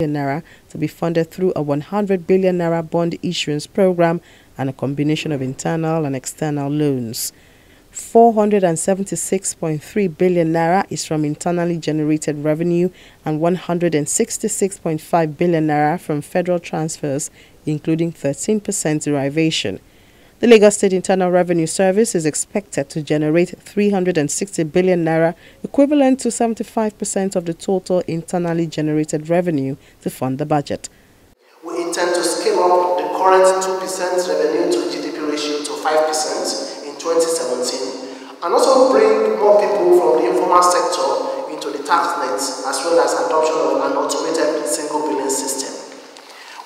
billion naira to be funded through a 100 billion naira bond issuance program and a combination of internal and external loans. 476.3 billion naira is from internally generated revenue and 166.5 billion naira from federal transfers, including 13% derivation. The Lagos State Internal Revenue Service is expected to generate 360 billion naira, equivalent to 75% of the total internally generated revenue, to fund the budget. We intend to scale up the current 2% revenue to GDP ratio to 5% in 2017 and also bring more people from the informal sector into the tax nets, as well as adoption of an automated single billing system.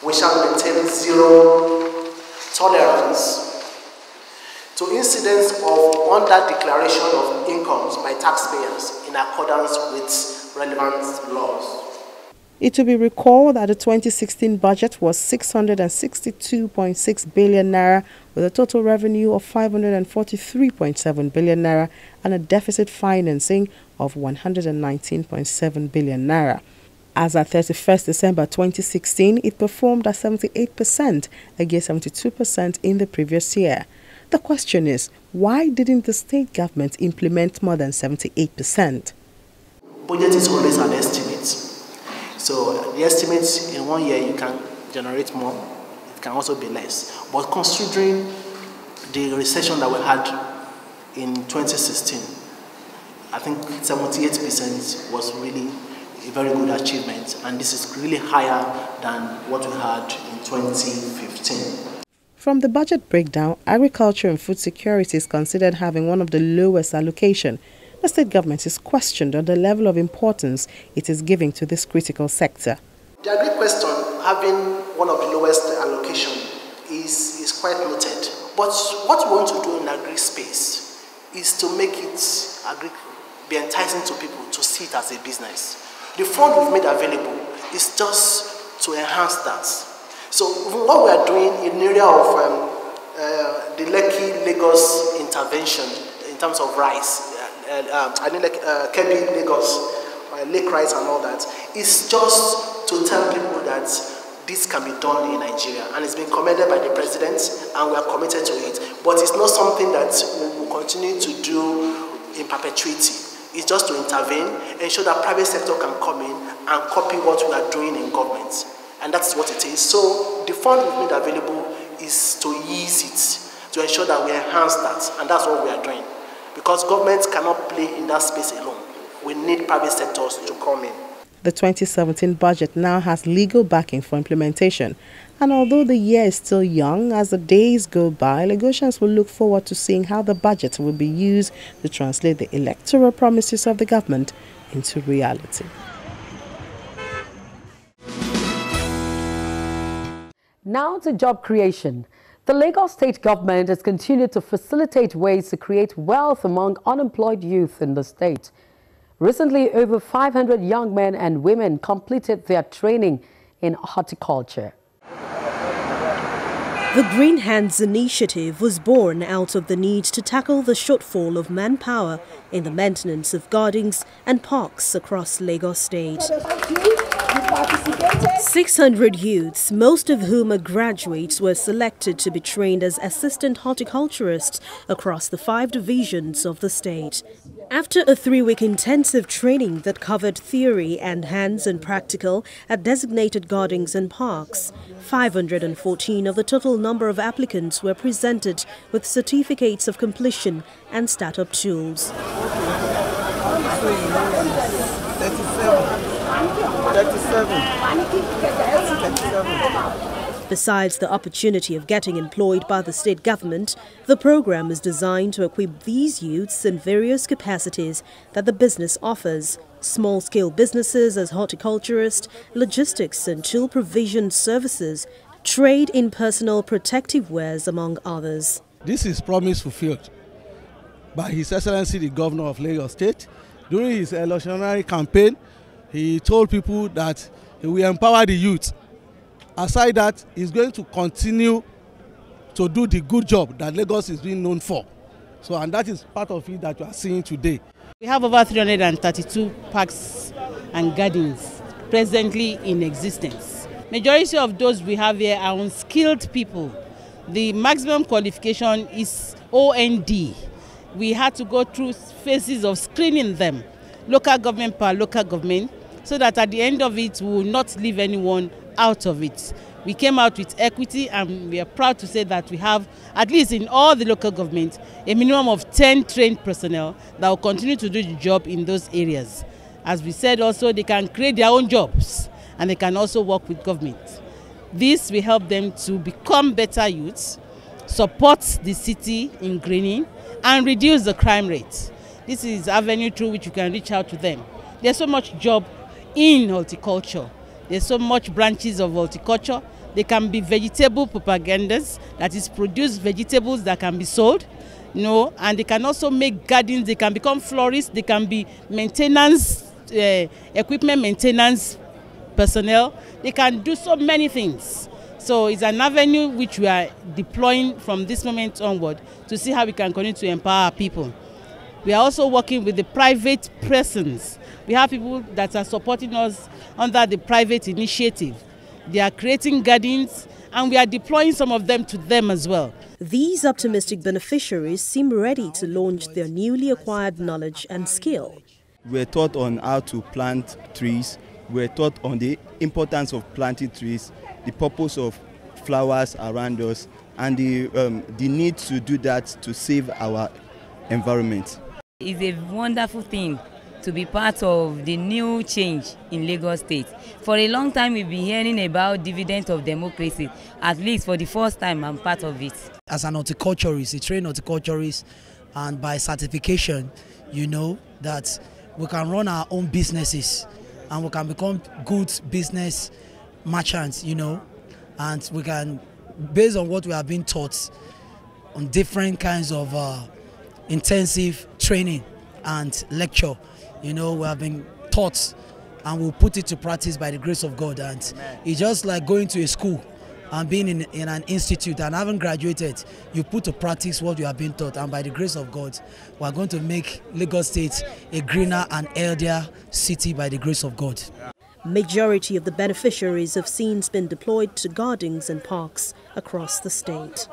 We shall maintain zero tolerance to incidents of under-declaration of incomes by taxpayers in accordance with relevant laws. It will be recalled that the 2016 budget was 662.6 billion naira with a total revenue of 543.7 billion naira and a deficit financing of 119.7 billion naira. As at 31st December 2016, it performed at 78% against 72% in the previous year. The question is, why didn't the state government implement more than 78%? Budget is always an estimate. So the estimates in 1 year you can generate more, it can also be less. But considering the recession that we had in 2016, I think 78% was really a very good achievement, and this is really higher than what we had in 2015. From the budget breakdown, agriculture and food security is considered having one of the lowest allocation. The state government is questioned on the level of importance it is giving to this critical sector. The agri question having one of the lowest allocation is quite noted. But what we want to do in agri space is to make it be enticing to people to see it as a business. The fund we've made available is just to enhance that. So what we are doing in the area of the Lekki-Lagos intervention in terms of rice, Kebbi-Lagos, lake rice and all that, is just to tell people that this can be done in Nigeria, and it's been commended by the president, and we are committed to it. But it's not something that we will continue to do in perpetuity. It's just to intervene, ensure that private sector can come in and copy what we are doing in government. And that's what it is. So the fund we've made available is to ease it, to ensure that we enhance that. And that's what we are doing. Because government cannot play in that space alone. We need private sectors to come in. The 2017 budget now has legal backing for implementation. And although the year is still young, as the days go by, Lagosians will look forward to seeing how the budget will be used to translate the electoral promises of the government into reality. Now to job creation. The Lagos State government has continued to facilitate ways to create wealth among unemployed youth in the state. Recently, over 500 young men and women completed their training in horticulture. The Green Hands initiative was born out of the need to tackle the shortfall of manpower in the maintenance of gardens and parks across Lagos State. 600 youths, most of whom are graduates, were selected to be trained as assistant horticulturists across the 5 divisions of the state. After a 3-week intensive training that covered theory and hands-on practical at designated gardens and parks, 514 of the total number of applicants were presented with certificates of completion and startup tools. 37. Besides the opportunity of getting employed by the state government, the program is designed to equip these youths in various capacities that the business offers. Small-scale businesses as horticulturists, logistics and tool provision services, trade in personal protective wares, among others. This is promise fulfilled by His Excellency the Governor of Lagos State. During his electionary campaign, he told people that he will empower the youth. Aside that, he's going to continue to do the good job that Lagos is being known for. So, and that is part of it that you are seeing today. We have over 332 parks and gardens presently in existence. Majority of those we have here are unskilled people. The maximum qualification is OND. We had to go through phases of screening them, local government per local government, so that at the end of it, we will not leave anyone out of it. We came out with equity, and we are proud to say that we have, at least in all the local governments, a minimum of 10 trained personnel that will continue to do the job in those areas. As we said also, they can create their own jobs, and they can also work with government. This will help them to become better youths, support the city in greening, and reduce the crime rate. This is an avenue through which you can reach out to them. There's so much job in horticulture. There's so much branches of horticulture. They can be vegetable propagandas, that is, produce vegetables that can be sold. And they can also make gardens. They can become florists. They can be maintenance, equipment maintenance personnel. They can do so many things. So it's an avenue which we are deploying from this moment onward to see how we can continue to empower our people. We are also working with the private persons. We have people that are supporting us under the private initiative. They are creating gardens, and we are deploying some of them to them as well. These optimistic beneficiaries seem ready to launch their newly acquired knowledge and skill. We're taught on how to plant trees. We're taught on the importance of planting trees, the purpose of flowers around us, and the need to do that to save our environment. It's a wonderful thing to be part of the new change in Lagos State. For a long time we've been hearing about dividends of democracy. At least for the first time I'm part of it. As an horticulturist, a trained horticulturist, and by certification, you know that we can run our own businesses and we can become good business merchants, and we can, based on what we have been taught on different kinds of intensive training and lecture, we have been taught and we'll put it to practice by the grace of God. And it's just like going to a school and being in an institute and having graduated, you put to practice what you have been taught, and by the grace of God, we are going to make Lagos State a greener and healthier city by the grace of God. Majority of the beneficiaries have since been deployed to gardens and parks across the state.